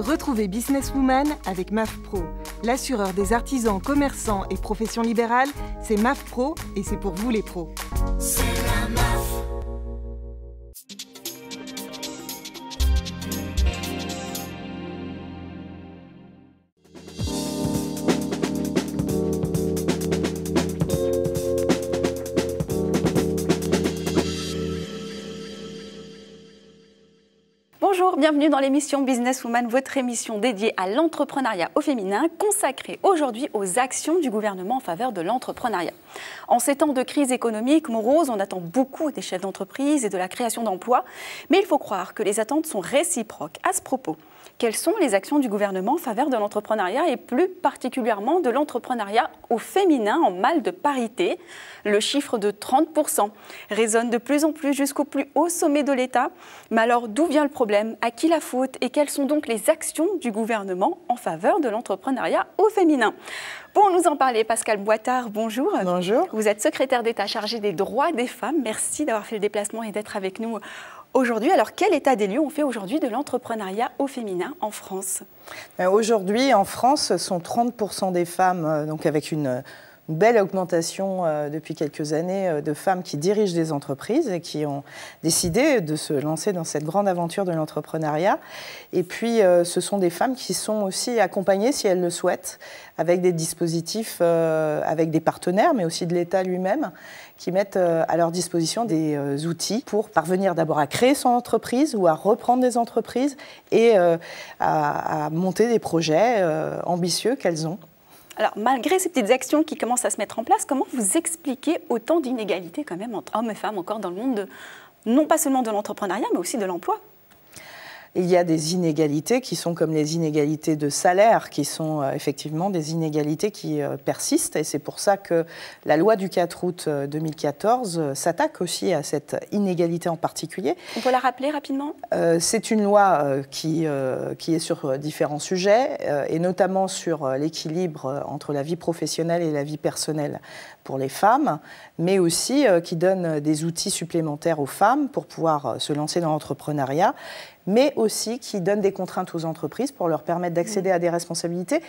Retrouvez Businesswoman avec MAF Pro. L'assureur des artisans, commerçants et professions libérales, c'est MAF Pro et c'est pour vous les pros. C'est la MAF. Bonjour, bienvenue dans l'émission Businesswoman, votre émission dédiée à l'entrepreneuriat au féminin, consacrée aujourd'hui aux actions du gouvernement en faveur de l'entrepreneuriat. En ces temps de crise économique morose, on attend beaucoup des chefs d'entreprise et de la création d'emplois, mais il faut croire que les attentes sont réciproques. À ce propos, quelles sont les actions du gouvernement en faveur de l'entrepreneuriat et plus particulièrement de l'entrepreneuriat au féminin en mal de parité? Le chiffre de 30% résonne de plus en plus jusqu'au plus haut sommet de l'État. Mais alors, d'où vient le problème? À qui la faute? Et quelles sont donc les actions du gouvernement en faveur de l'entrepreneuriat au féminin? Pour nous en parler, Pascale Boitard, bonjour. Bonjour. Vous êtes secrétaire d'État chargée des droits des femmes. Merci d'avoir fait le déplacement et d'être avec nous aujourd'hui. Alors, quel état des lieux on fait aujourd'hui de l'entrepreneuriat au féminin en France? Aujourd'hui, en France, ce sont 30% des femmes, donc avec une belle augmentation depuis quelques années de femmes qui dirigent des entreprises et qui ont décidé de se lancer dans cette grande aventure de l'entrepreneuriat. Et puis, ce sont des femmes qui sont aussi accompagnées, si elles le souhaitent, avec des dispositifs, avec des partenaires, mais aussi de l'État lui-même, qui mettent à leur disposition des outils pour parvenir d'abord à créer son entreprise ou à reprendre des entreprises et à monter des projets ambitieux qu'elles ont. Alors, malgré ces petites actions qui commencent à se mettre en place, comment vous expliquez autant d'inégalités quand même entre hommes et femmes encore dans le monde, non pas seulement de l'entrepreneuriat, mais aussi de l'emploi? Il y a des inégalités qui sont comme les inégalités de salaire, qui sont effectivement des inégalités qui persistent. Et c'est pour ça que la loi du 4 août 2014 s'attaque aussi à cette inégalité en particulier. On peut la rappeler rapidement? C'est une loi qui est sur différents sujets, et notamment sur l'équilibre entre la vie professionnelle et la vie personnelle pour les femmes, mais aussi qui donne des outils supplémentaires aux femmes pour pouvoir se lancer dans l'entrepreneuriat, mais aussi qui donne des contraintes aux entreprises pour leur permettre d'accéder à des responsabilités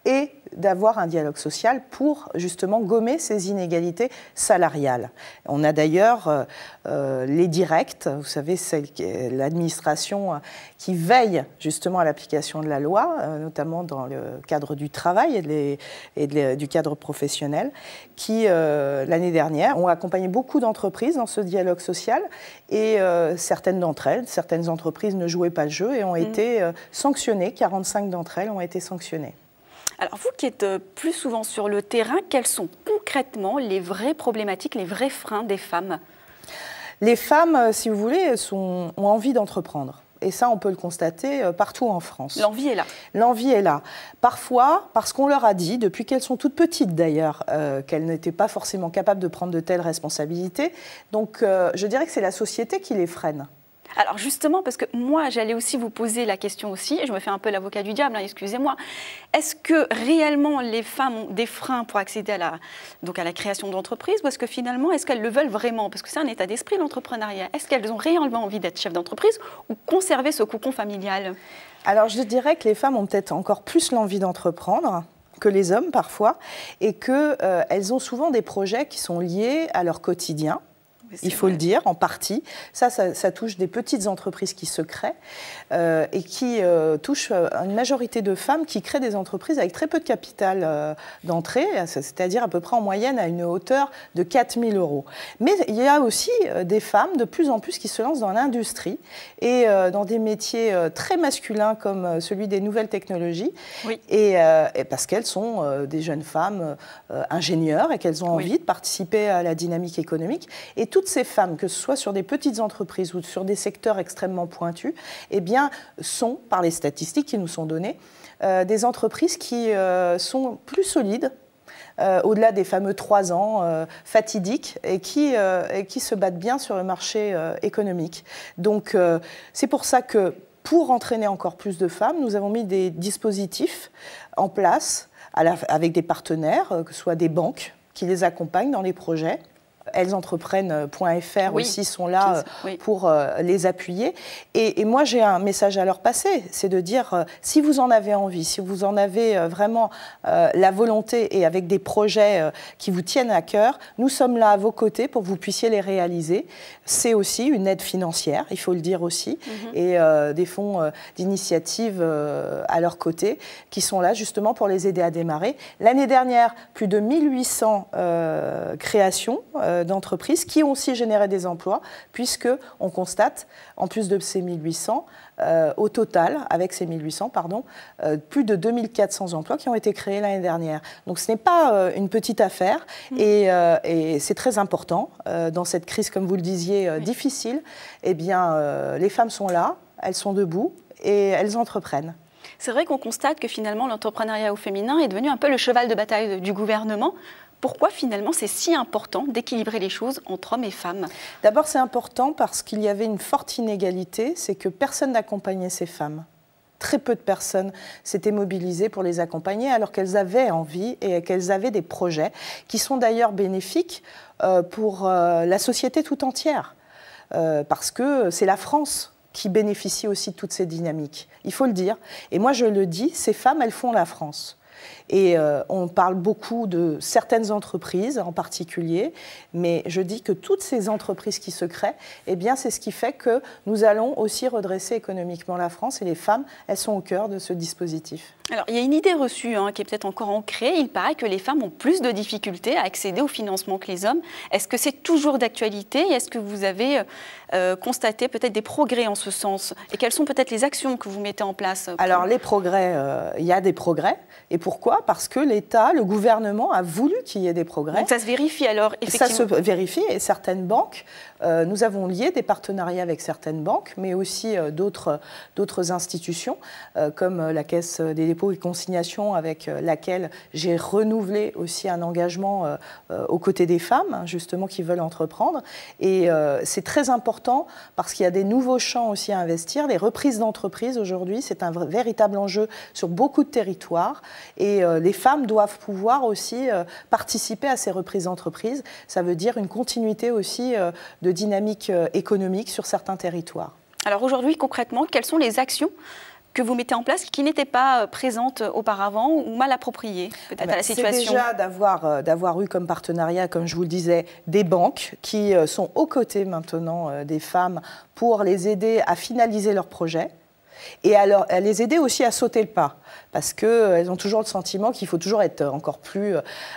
et d'avoir un dialogue social pour justement gommer ces inégalités salariales. On a d'ailleurs les directs, vous savez, c'est l'administration qui veille justement à l'application de la loi, notamment dans le cadre du travail et du cadre professionnel, qui l'année dernière ont accompagné beaucoup d'entreprises dans ce dialogue social et certaines d'entre elles, certaines entreprises ne jouaient pas le jeu et ont été sanctionnées, 45 d'entre elles ont été sanctionnées. Alors vous qui êtes plus souvent sur le terrain, quelles sont concrètement les vraies problématiques, les vrais freins des femmes? Les femmes, si vous voulez, ont envie d'entreprendre. Et ça, on peut le constater partout en France. L'envie est là. L'envie est là. Parfois, parce qu'on leur a dit, depuis qu'elles sont toutes petites d'ailleurs, qu'elles n'étaient pas forcément capables de prendre de telles responsabilités. Donc, je dirais que c'est la société qui les freine. Alors justement, parce que moi, j'allais aussi vous poser la question aussi, et je me fais un peu l'avocat du diable, hein, excusez-moi. Est-ce que réellement les femmes ont des freins pour accéder à la création d'entreprises, ou est-ce que finalement, est-ce qu'elles le veulent vraiment? Parce que c'est un état d'esprit, l'entrepreneuriat. Est-ce qu'elles ont réellement envie d'être chef d'entreprise ou conserver ce cocon familial? Alors je dirais que les femmes ont peut-être encore plus l'envie d'entreprendre que les hommes parfois, et qu'elles ont souvent des projets qui sont liés à leur quotidien. Il faut le dire, en partie. Ça touche des petites entreprises qui se créent et qui touchent une majorité de femmes qui créent des entreprises avec très peu de capital d'entrée, c'est-à-dire à peu près en moyenne à une hauteur de 4 000 €. Mais il y a aussi des femmes de plus en plus qui se lancent dans l'industrie et dans des métiers très masculins comme celui des nouvelles technologies, oui. et parce qu'elles sont des jeunes femmes ingénieures et qu'elles ont envie de participer à la dynamique économique. Et toutes ces femmes, que ce soit sur des petites entreprises ou sur des secteurs extrêmement pointus, eh bien, sont, par les statistiques qui nous sont données, des entreprises qui sont plus solides, au-delà des fameux 3 ans fatidiques, et qui se battent bien sur le marché économique. Donc, c'est pour ça que, pour entraîner encore plus de femmes, nous avons mis des dispositifs en place avec des partenaires, que ce soit des banques qui les accompagnent dans les projets, ellesentreprenent.fr oui, aussi sont là oui. pour les appuyer. Et moi, j'ai un message à leur passer, c'est de dire, si vous en avez envie, si vous en avez vraiment la volonté et avec des projets qui vous tiennent à cœur, nous sommes là à vos côtés pour que vous puissiez les réaliser. C'est aussi une aide financière, il faut le dire aussi, et des fonds d'initiative à leur côté qui sont là justement pour les aider à démarrer. L'année dernière, plus de 1800 créations d'entreprises qui ont aussi généré des emplois, puisqu'on constate, en plus de ces 1800, au total, avec ces 1800, plus de 2400 emplois qui ont été créés l'année dernière. Donc ce n'est pas une petite affaire et c'est très important. Dans cette crise, comme vous le disiez, difficile, eh bien, les femmes sont là, elles sont debout et elles entreprennent. C'est vrai qu'on constate que finalement l'entrepreneuriat au féminin est devenu un peu le cheval de bataille du gouvernement. Pourquoi finalement c'est si important d'équilibrer les choses entre hommes et femmes? D'abord c'est important parce qu'il y avait une forte inégalité, c'est que personne n'accompagnait ces femmes. Très peu de personnes s'étaient mobilisées pour les accompagner alors qu'elles avaient envie et qu'elles avaient des projets qui sont d'ailleurs bénéfiques pour la société tout entière. Parce que c'est la France qui bénéficie aussi de toutes ces dynamiques. Il faut le dire. Et moi je le dis, ces femmes, elles font la France. Et on parle beaucoup de certaines entreprises en particulier, mais je dis que toutes ces entreprises qui se créent, eh bien, c'est ce qui fait que nous allons aussi redresser économiquement la France et les femmes, elles sont au cœur de ce dispositif. Alors, il y a une idée reçue qui est peut-être encore ancrée. Il paraît que les femmes ont plus de difficultés à accéder au financement que les hommes. Est-ce que c'est toujours d'actualité? Est-ce que vous avez constaté peut-être des progrès en ce sens? Et quelles sont peut-être les actions que vous mettez en place Alors, les progrès, il y a des progrès. Et pourquoi? Parce que l'État, le gouvernement a voulu qu'il y ait des progrès. Donc ça se vérifie alors, effectivement. Ça se vérifie et certaines banques, nous avons lié des partenariats avec certaines banques, mais aussi d'autres institutions, comme la Caisse des dépôts et consignations, avec laquelle j'ai renouvelé aussi un engagement aux côtés des femmes, justement, qui veulent entreprendre. Et c'est très important parce qu'il y a des nouveaux champs aussi à investir. Les reprises d'entreprises, aujourd'hui, c'est un véritable enjeu sur beaucoup de territoires. Et les femmes doivent pouvoir aussi participer à ces reprises d'entreprises. Ça veut dire une continuité aussi de dynamique économique sur certains territoires. Alors aujourd'hui, concrètement, quelles sont les actions que vous mettez en place qui n'étaient pas présentes auparavant ou mal appropriées peut-être à la situation? C'est déjà d'avoir eu comme partenariat, comme je vous le disais, des banques qui sont aux côtés maintenant des femmes pour les aider à finaliser leurs projets. Et à les aider aussi à sauter le pas, parce qu'elles ont toujours le sentiment qu'il faut toujours être encore plus...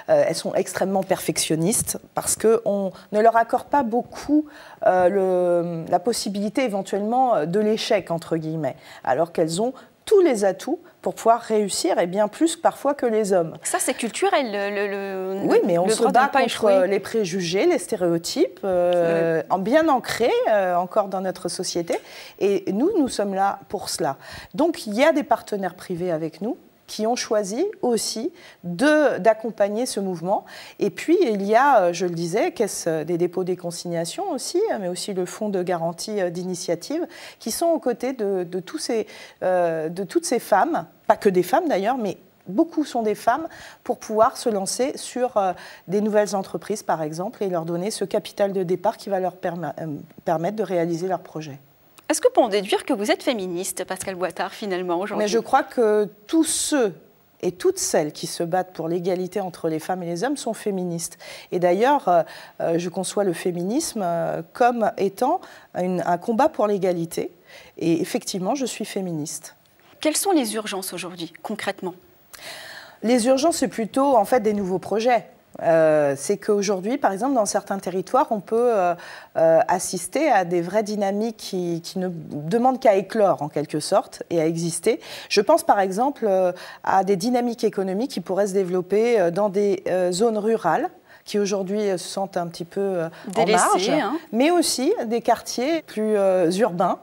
elles sont extrêmement perfectionnistes, parce qu'on ne leur accorde pas beaucoup la possibilité éventuellement de l'échec, entre guillemets, alors qu'elles ont tous les atouts pour pouvoir réussir, et bien plus parfois que les hommes. Ça, c'est culturel. Oui, mais on se bat contre les préjugés, les stéréotypes, bien ancrés encore dans notre société. Et nous sommes là pour cela. Donc, il y a des partenaires privés avec nous qui ont choisi aussi d'accompagner ce mouvement. Et puis, il y a, je le disais, Caisse des dépôts des consignations aussi, mais aussi le Fonds de garantie d'initiative, qui sont aux côtés de toutes ces femmes, pas que des femmes d'ailleurs, mais beaucoup sont des femmes, pour pouvoir se lancer sur des nouvelles entreprises, par exemple, et leur donner ce capital de départ qui va leur permettre de réaliser leurs projets. Est-ce que peut en déduire que vous êtes féministe, Pascale Boitard, finalement, aujourd'hui? Mais je crois que tous ceux et toutes celles qui se battent pour l'égalité entre les femmes et les hommes sont féministes. Et d'ailleurs, je conçois le féminisme comme étant un combat pour l'égalité. Et effectivement, je suis féministe. Quelles sont les urgences aujourd'hui, concrètement? Les urgences, c'est plutôt en fait des nouveaux projets. C'est qu'aujourd'hui, par exemple, dans certains territoires, on peut assister à des vraies dynamiques qui ne demandent qu'à éclore, en quelque sorte, et à exister. Je pense, par exemple, à des dynamiques économiques qui pourraient se développer dans des zones rurales, qui aujourd'hui se sentent un petit peu en marge, mais aussi des quartiers plus urbains,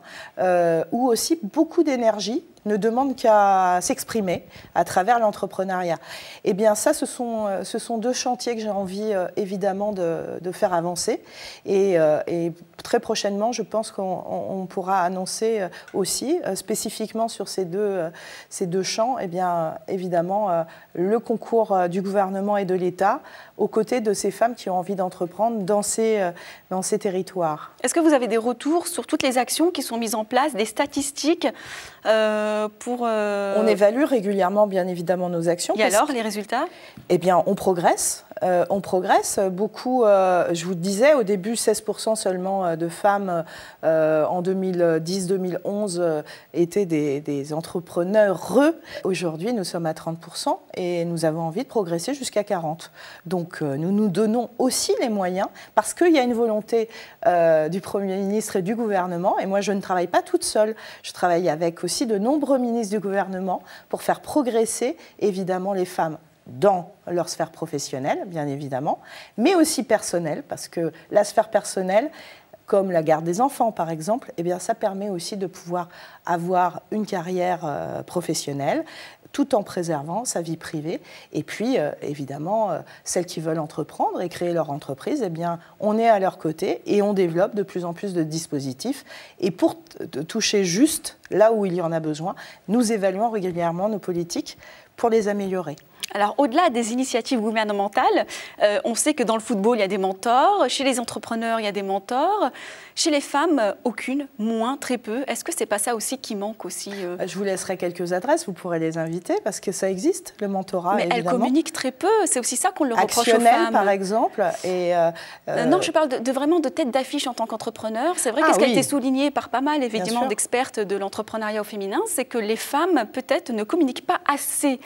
où aussi beaucoup d'énergie ne demandent qu'à s'exprimer à travers l'entrepreneuriat. Eh bien ça, ce sont deux chantiers que j'ai envie évidemment de faire avancer. Et très prochainement, je pense qu'on pourra annoncer aussi, spécifiquement sur ces deux champs, eh bien, évidemment, le concours du gouvernement et de l'État aux côtés de ces femmes qui ont envie d'entreprendre dans ces territoires. Est-ce que vous avez des retours sur toutes les actions qui sont mises en place, des statistiques pour... On évalue régulièrement, bien évidemment, nos actions. Et alors, les résultats? Eh bien, on progresse. On progresse. Beaucoup, je vous disais, au début, 16% seulement de femmes en 2010-2011 étaient des entrepreneurs. Aujourd'hui, nous sommes à 30% et nous avons envie de progresser jusqu'à 40%. Donc, nous nous donnons aussi les moyens parce qu'il y a une volonté du Premier ministre et du gouvernement. Et moi, je ne travaille pas toute seule. Je travaille avec aussi de nombreux ministres du gouvernement pour faire progresser, évidemment, les femmes dans leur sphère professionnelle, bien évidemment, mais aussi personnelle, parce que la sphère personnelle, comme la garde des enfants, par exemple, eh bien, ça permet aussi de pouvoir avoir une carrière professionnelle, tout en préservant sa vie privée. Et puis, évidemment, celles qui veulent entreprendre et créer leur entreprise, eh bien, on est à leur côté et on développe de plus en plus de dispositifs. Et pour toucher juste là où il y en a besoin, nous évaluons régulièrement nos politiques pour les améliorer. Alors, au-delà des initiatives gouvernementales, on sait que dans le football, il y a des mentors. Chez les entrepreneurs, il y a des mentors. Chez les femmes, aucune, moins, très peu. Est-ce que ce n'est pas ça aussi qui manque aussi Je vous laisserai quelques adresses, vous pourrez les inviter, parce que ça existe, le mentorat, mais évidemment. elles communiquent très peu, c'est aussi ça qu'on leur reproche aux Actionnel, femmes. par exemple. Et, non, je parle vraiment de tête d'affiche en tant qu'entrepreneur. C'est vrai que ce qui a été souligné par pas mal, évidemment, d'expertes de l'entrepreneuriat au féminin, c'est que les femmes, peut-être, ne communiquent pas assez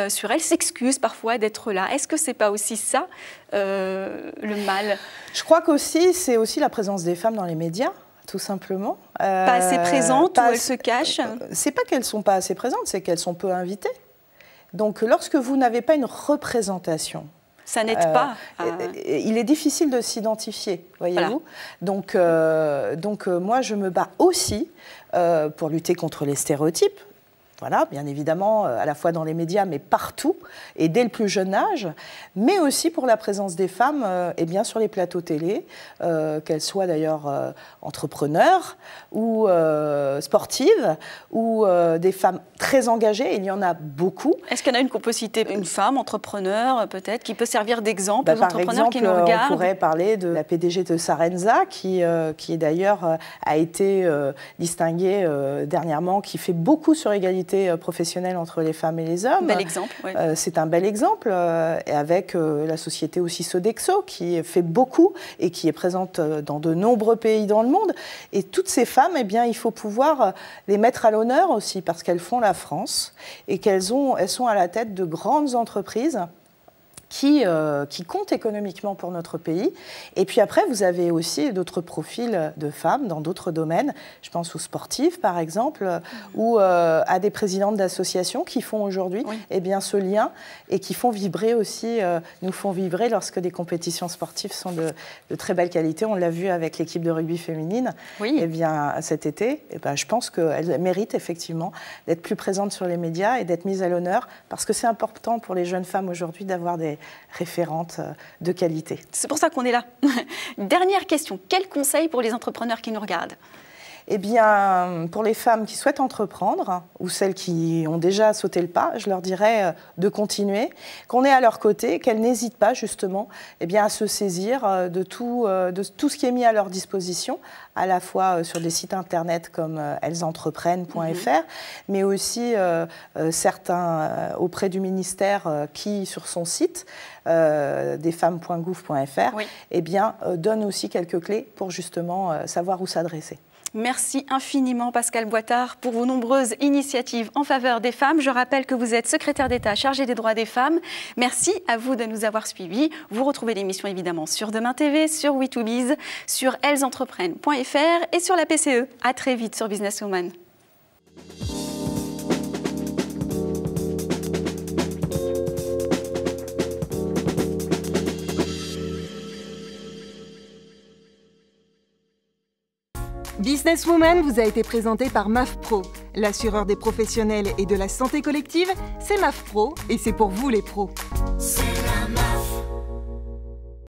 sur elles, s'excusent parfois d'être là. Est-ce que c'est pas aussi ça, le mal? Je crois qu'aussi, c'est aussi la présence des femmes dans les médias, tout simplement. Pas assez présentes, ou elles se cachent? C'est pas qu'elles sont pas assez présentes, c'est qu'elles sont peu invitées. Donc, lorsque vous n'avez pas une représentation, ça n'aide pas. Il est difficile de s'identifier, voyez-vous. Voilà. Donc, moi, je me bats aussi pour lutter contre les stéréotypes. Voilà, bien évidemment, à la fois dans les médias, mais partout, et dès le plus jeune âge, mais aussi pour la présence des femmes eh bien, sur les plateaux télé, qu'elles soient d'ailleurs entrepreneurs ou sportives, ou des femmes très engagées, il y en a beaucoup. Est-ce qu'il y en a une qu'on peut citer, une femme entrepreneur peut-être, qui peut servir d'exemple aux entrepreneurs qui nous regardent? Par exemple, on pourrait parler de la PDG de Sarenza, qui d'ailleurs a été distinguée dernièrement, qui fait beaucoup sur l'égalité professionnelle entre les femmes et les hommes. Bel exemple, oui. C'est un bel exemple, avec la société aussi Sodexo, qui fait beaucoup et qui est présente dans de nombreux pays dans le monde. Et toutes ces femmes, eh bien, il faut pouvoir les mettre à l'honneur aussi, parce qu'elles font la France et elles sont à la tête de grandes entreprises qui comptent économiquement pour notre pays. Et puis après, vous avez aussi d'autres profils de femmes dans d'autres domaines. Je pense aux sportives, par exemple, ou à des présidentes d'associations qui font aujourd'hui eh bien, ce lien et qui font vibrer aussi, nous font vibrer lorsque des compétitions sportives sont de très belle qualité. On l'a vu avec l'équipe de rugby féminine eh bien, cet été. Eh bien, je pense qu'elles méritent effectivement d'être plus présentes sur les médias et d'être mises à l'honneur, parce que c'est important pour les jeunes femmes aujourd'hui d'avoir des référentes de qualité. C'est pour ça qu'on est là. Dernière question, quel conseil pour les entrepreneurs qui nous regardent? Eh bien, pour les femmes qui souhaitent entreprendre, ou celles qui ont déjà sauté le pas, je leur dirais de continuer, qu'on est à leur côté, qu'elles n'hésitent pas justement eh bien, à se saisir de tout ce qui est mis à leur disposition, à la fois sur des sites internet comme ellesentreprennent.fr, mais aussi certains auprès du ministère qui, sur son site, desfemmes.gouv.fr, eh bien, donne aussi quelques clés pour justement savoir où s'adresser. Merci infiniment Pascale Boitard pour vos nombreuses initiatives en faveur des femmes. Je rappelle que vous êtes secrétaire d'État chargée des droits des femmes. Merci à vous de nous avoir suivis. Vous retrouvez l'émission évidemment sur Demain TV, sur We2Biz, sur ellesentreprennent.fr et sur la PCE. À très vite sur Businesswoman. Businesswoman vous a été présenté par MAF Pro, L'assureur des professionnels et de la santé collective, c'est MAF Pro et c'est pour vous les pros. C'est